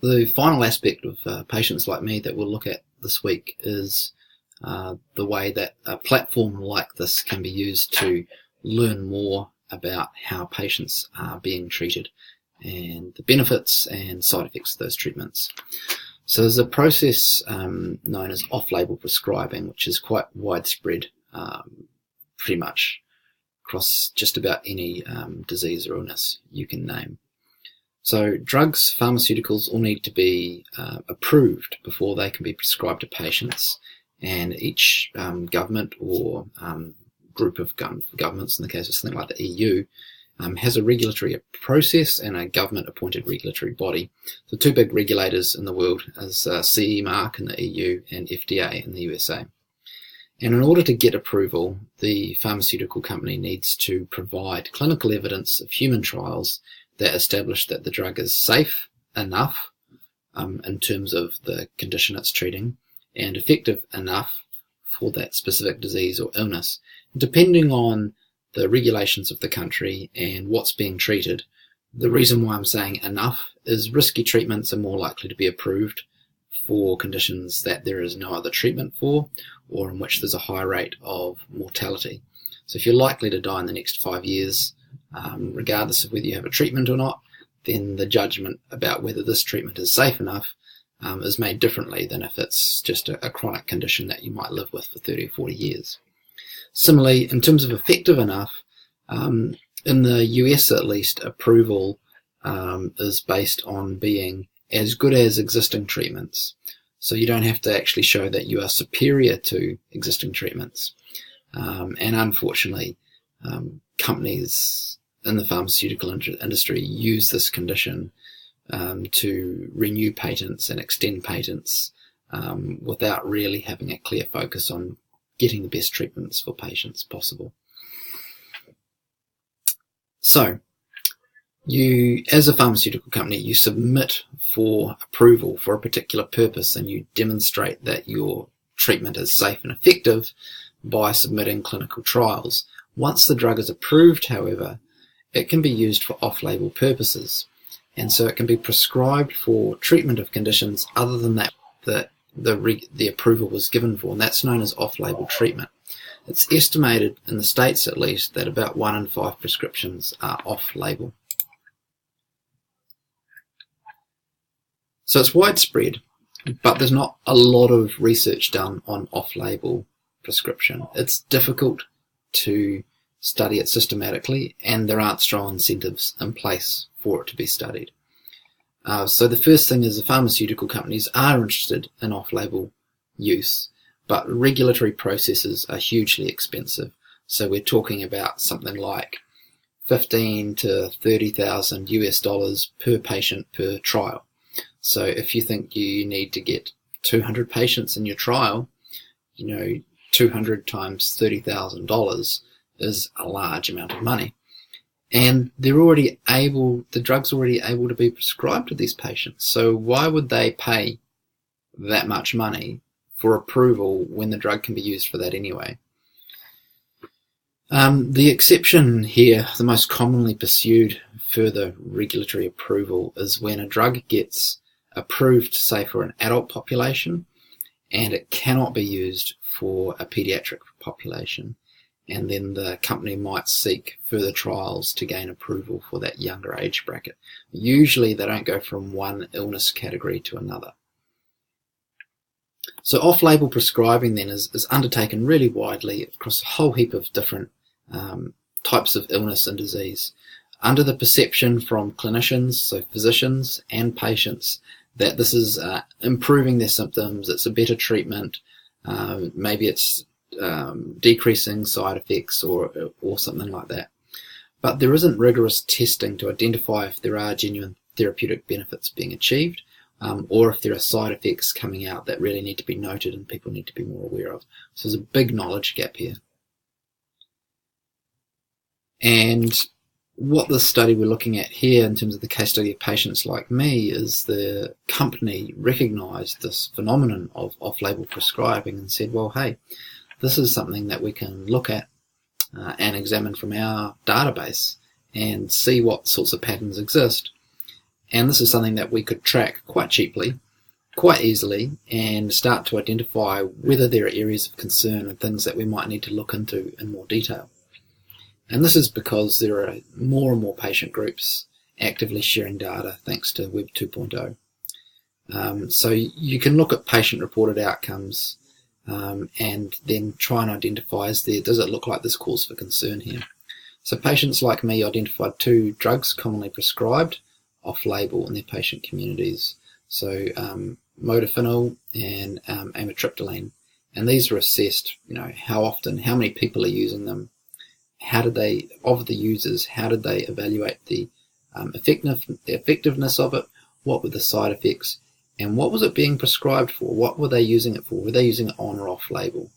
The final aspect of patients like me that we'll look at this week is the way that a platform like this can be used to learn more about how patients are being treated and the benefits and side effects of those treatments. So there's a process known as off-label prescribing, which is quite widespread pretty much across just about any disease or illness you can name. So drugs, pharmaceuticals all need to be approved before they can be prescribed to patients, and each government or group of governments, in the case of something like the EU, has a regulatory process and a government-appointed regulatory body. The two big regulators in the world is CE mark in the EU and FDA in the USA. And in order to get approval, the pharmaceutical company needs to provide clinical evidence of human trials that establish that the drug is safe enough in terms of the condition it's treating and effective enough for that specific disease or illness. Depending on the regulations of the country and what's being treated, the reason why I'm saying enough is risky treatments are more likely to be approved for conditions that there is no other treatment for, or in which there's a high rate of mortality. So if you're likely to die in the next 5 years, regardless of whether you have a treatment or not, then the judgment about whether this treatment is safe enough is made differently than if it's just a chronic condition that you might live with for 30 or 40 years. Similarly, in terms of effective enough, in the US at least, approval is based on being as good as existing treatments. So you don't have to actually show that you are superior to existing treatments. And unfortunately, companies in the pharmaceutical industry use this condition to renew patents and extend patents without really having a clear focus on getting the best treatments for patients possible. So, you, as a pharmaceutical company, you submit for approval for a particular purpose and you demonstrate that your treatment is safe and effective by submitting clinical trials. Once the drug is approved, however, it can be used for off-label purposes. And so it can be prescribed for treatment of conditions other than that the approval was given for, and that's known as off-label treatment. It's estimated, in the States at least, that about 1 in 5 prescriptions are off-label. So it's widespread, but there's not a lot of research done on off-label prescription. It's difficult to study it systematically, and there aren't strong incentives in place for it to be studied. So the first thing is the pharmaceutical companies are interested in off-label use, but regulatory processes are hugely expensive. So we're talking about something like $15,000 to $30,000 US per patient per trial. So if you think you need to get 200 patients in your trial, 200 times $30,000 is a large amount of money. And the drug's already able to be prescribed to these patients. So why would they pay that much money for approval when the drug can be used for that anyway? The exception here, the most commonly pursued further regulatory approval, is when a drug gets approved, say, for an adult population, and it cannot be used for a pediatric population. And then the company might seek further trials to gain approval for that younger age bracket. Usually they don't go from one illness category to another. So off-label prescribing then is undertaken really widely across a whole heap of different types of illness and disease, under the perception from clinicians, so physicians and patients, that this is improving their symptoms, it's a better treatment, maybe it's decreasing side effects or something like that. But there isn't rigorous testing to identify if there are genuine therapeutic benefits being achieved, or if there are side effects coming out that really need to be noted and people need to be more aware of. So there's a big knowledge gap here. And what this study we're looking at here in terms of the case study of patients like me is the company recognised this phenomenon of off-label prescribing and said, well, hey, this is something that we can look at and examine from our database and see what sorts of patterns exist. And this is something that we could track quite cheaply, quite easily, and start to identify whether there are areas of concern and things that we might need to look into in more detail. And this is because there are more and more patient groups actively sharing data thanks to Web 2.0. So you can look at patient-reported outcomes and then try and identify, does it look like there's cause for concern here? So patients like me identified 2 drugs commonly prescribed off-label in their patient communities. So modafinil and amitriptyline, and these were assessed. How often, how many people are using them? How did they, of the users, how did they evaluate the effectiveness of it? What were the side effects? And what was it being prescribed for? What were they using it for? Were they using it on or off label?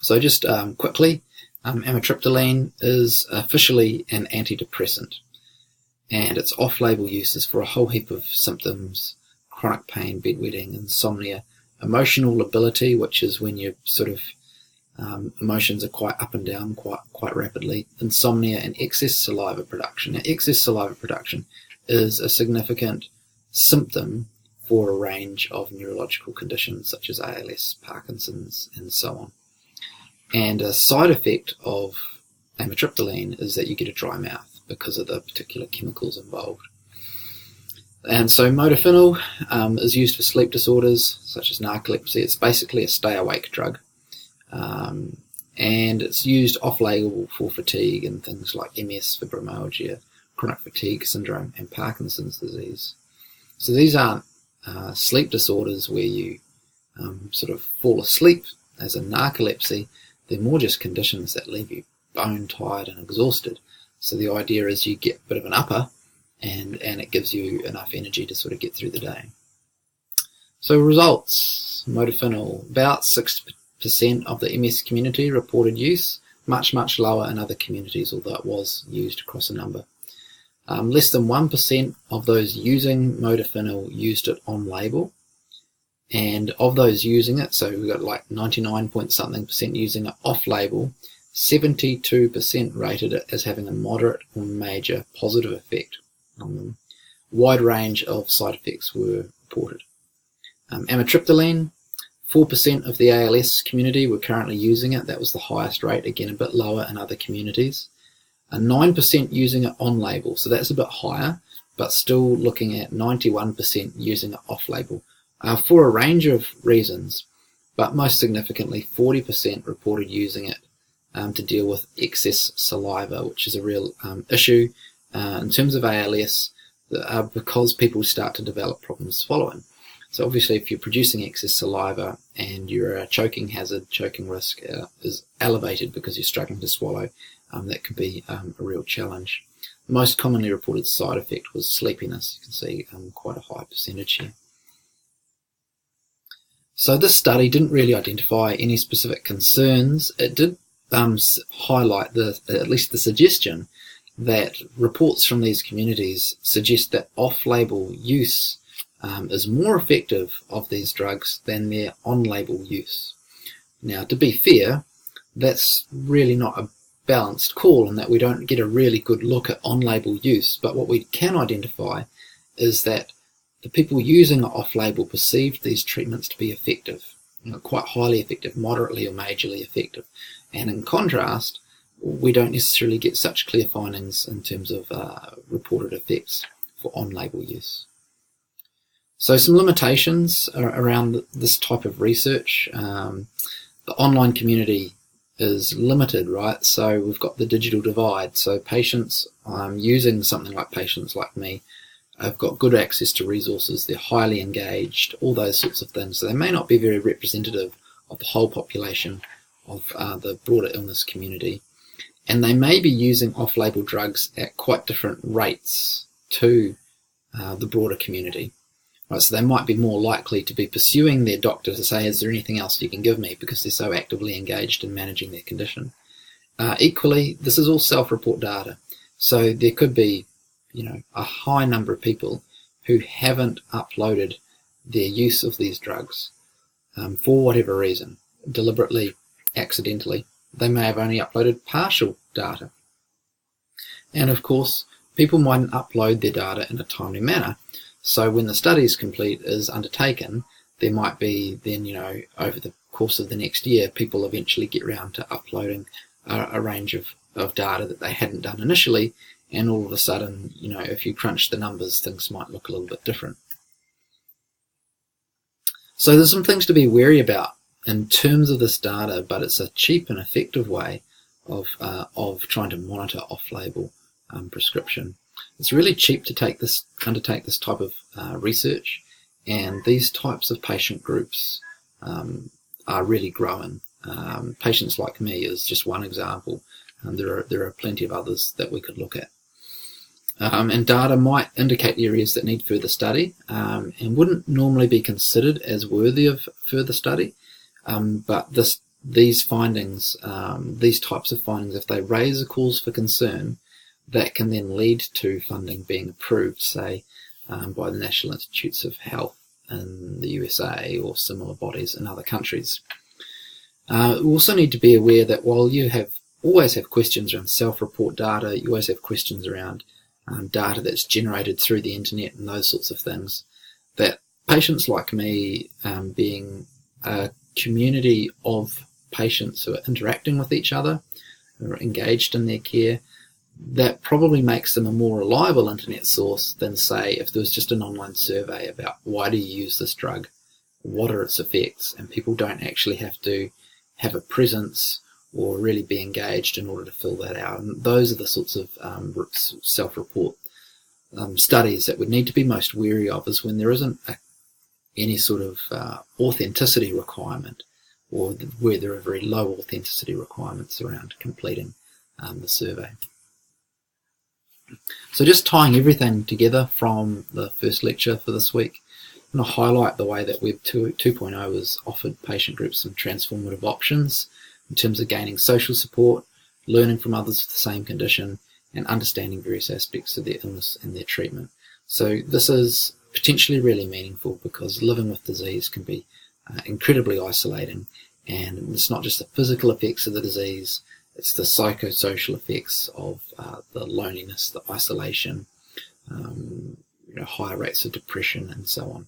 So just quickly, amitriptyline is officially an antidepressant, and its off-label use is for a whole heap of symptoms: chronic pain, bedwetting, insomnia, emotional lability, which is when your sort of emotions are quite up and down quite rapidly, insomnia, and excess saliva production. Now, excess saliva production is a significant symptom for a range of neurological conditions such as ALS, Parkinson's, and so on. And a side effect of amitriptyline is that you get a dry mouth because of the particular chemicals involved. And so modafinil is used for sleep disorders such as narcolepsy. It's basically a stay-awake drug. And it's used off-label for fatigue and things like MS, fibromyalgia, chronic fatigue syndrome, and Parkinson's disease. So these aren't sleep disorders where you sort of fall asleep, as in narcolepsy. They're more just conditions that leave you bone tired and exhausted. So the idea is you get a bit of an upper, and it gives you enough energy to sort of get through the day. So results: modafinil, about 6% of the MS community reported use, much lower in other communities, although it was used across a number. Less than 1% of those using modafinil used it on label, and of those using it, so we've got like 99-point-something% using it off label, 72% rated it as having a moderate or major positive effect on them. Wide range of side effects were reported. Amitriptyline, 4% of the ALS community were currently using it. That was the highest rate, again a bit lower in other communities. 9% using it on label, so that's a bit higher, but still looking at 91% using it off label for a range of reasons, but most significantly 40% reported using it to deal with excess saliva, which is a real issue in terms of ALS because people start to develop problems swallowing. So obviously if you're producing excess saliva and your choking hazard, choking risk is elevated because you're struggling to swallow, that could be a real challenge. The most commonly reported side effect was sleepiness. You can see quite a high percentage here. So this study didn't really identify any specific concerns. It did highlight at least the suggestion that reports from these communities suggest that off-label use is more effective of these drugs than their on-label use. Now, to be fair, that's really not a balanced call in that we don't get a really good look at on-label use, but what we can identify is that the people using off-label perceived these treatments to be effective, quite highly effective, moderately or majorly effective. And in contrast, we don't necessarily get such clear findings in terms of reported effects for on-label use. So some limitations around this type of research. The online community is limited, right? So we've got the digital divide. So patients using something like patients like me have got good access to resources. They're highly engaged, all those sorts of things. So they may not be very representative of the whole population of the broader illness community. And they may be using off-label drugs at quite different rates to the broader community. Right, so they might be more likely to be pursuing their doctor to say, is there anything else you can give me, because they're so actively engaged in managing their condition. Equally, this is all self-report data. So there could be, a high number of people who haven't uploaded their use of these drugs for whatever reason, deliberately, accidentally. They may have only uploaded partial data. And of course, people mightn't upload their data in a timely manner. So when the study is undertaken, there might be then, over the course of the next year, people eventually get around to uploading a range of data that they hadn't done initially, and all of a sudden, if you crunch the numbers, things might look a little bit different. So there's some things to be wary about in terms of this data, but it's a cheap and effective way of trying to monitor off-label prescription. It's really cheap to undertake this type of research, and these types of patient groups are really growing. Patients Like Me is just one example, and there are plenty of others that we could look at. And data might indicate areas that need further study, and wouldn't normally be considered as worthy of further study, but these findings, these types of findings, if they raise a cause for concern, that can then lead to funding being approved, say, by the National Institutes of Health in the USA or similar bodies in other countries. We also need to be aware that while you always have questions around self-report data, you always have questions around data that's generated through the internet and those sorts of things, that Patients Like Me, being a community of patients who are interacting with each other, who are engaged in their care, that probably makes them a more reliable internet source than, say, if there was just an online survey about why do you use this drug, what are its effects, and people don't actually have to have a presence or really be engaged in order to fill that out. And those are the sorts of self-report studies that would need to be most wary of, is when there isn't any sort of authenticity requirement, or where there are very low authenticity requirements around completing the survey. So just tying everything together from the first lecture for this week, I'm going to highlight the way that Web 2.0 has offered patient groups some transformative options in terms of gaining social support, learning from others with the same condition, and understanding various aspects of their illness and their treatment. So this is potentially really meaningful, because living with disease can be incredibly isolating, and it's not just the physical effects of the disease, it's the psychosocial effects of the loneliness, the isolation, higher rates of depression, and so on.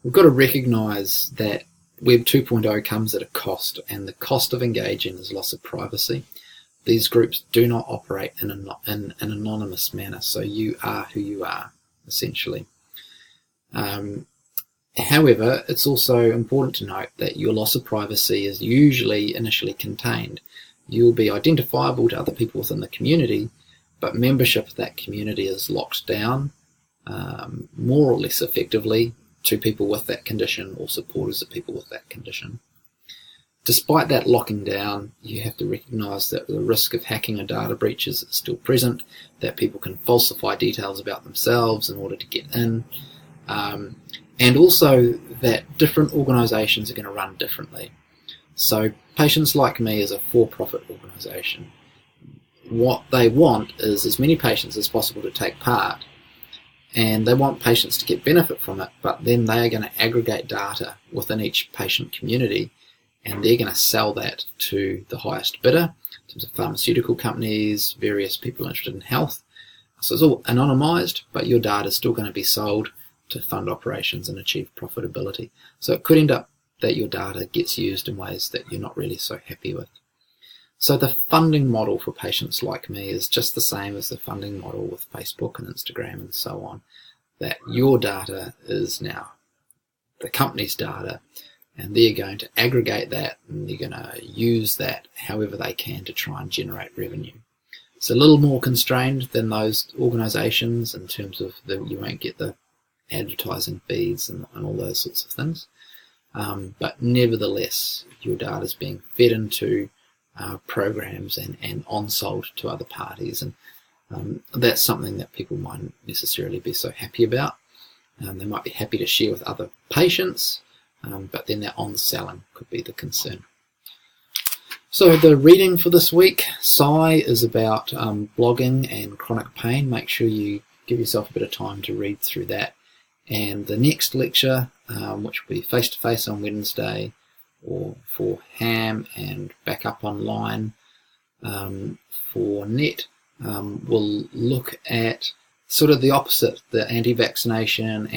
We've got to recognise that Web 2.0 comes at a cost, and the cost of engaging is loss of privacy. These groups do not operate in an anonymous manner, so you are who you are, essentially. However, it's also important to note that your loss of privacy is usually initially contained. You'll be identifiable to other people within the community, but membership of that community is locked down, more or less effectively, to people with that condition or supporters of people with that condition. Despite that locking down, you have to recognise that the risk of hacking or data breaches is still present, that people can falsify details about themselves in order to get in, and also that different organisations are going to run differently. So Patients Like Me is a for-profit organisation. What they want is as many patients as possible to take part, and they want patients to get benefit from it, but then they are going to aggregate data within each patient community, and they're going to sell that to the highest bidder, in terms of pharmaceutical companies, various people interested in health. So it's all anonymised, but your data is still going to be sold to fund operations and achieve profitability. So it could end up that your data gets used in ways that you're not really so happy with. So the funding model for Patients Like Me is just the same as the funding model with Facebook and Instagram and so on, that your data is now the company's data, and they're going to aggregate that, and they're going to use that however they can to try and generate revenue. It's a little more constrained than those organisations in terms of you won't get the advertising feeds and all those sorts of things. But nevertheless, your data is being fed into programs and on-sold to other parties, and that's something that people mightn't necessarily be so happy about. They might be happy to share with other patients, but then their on-selling could be the concern. So the reading for this week, CMYHE is about blogging and chronic pain. Make sure you give yourself a bit of time to read through that. And the next lecture, which will be face-to-face on Wednesday, or for ham and back up online for net, will look at sort of the opposite, the anti-vaccination,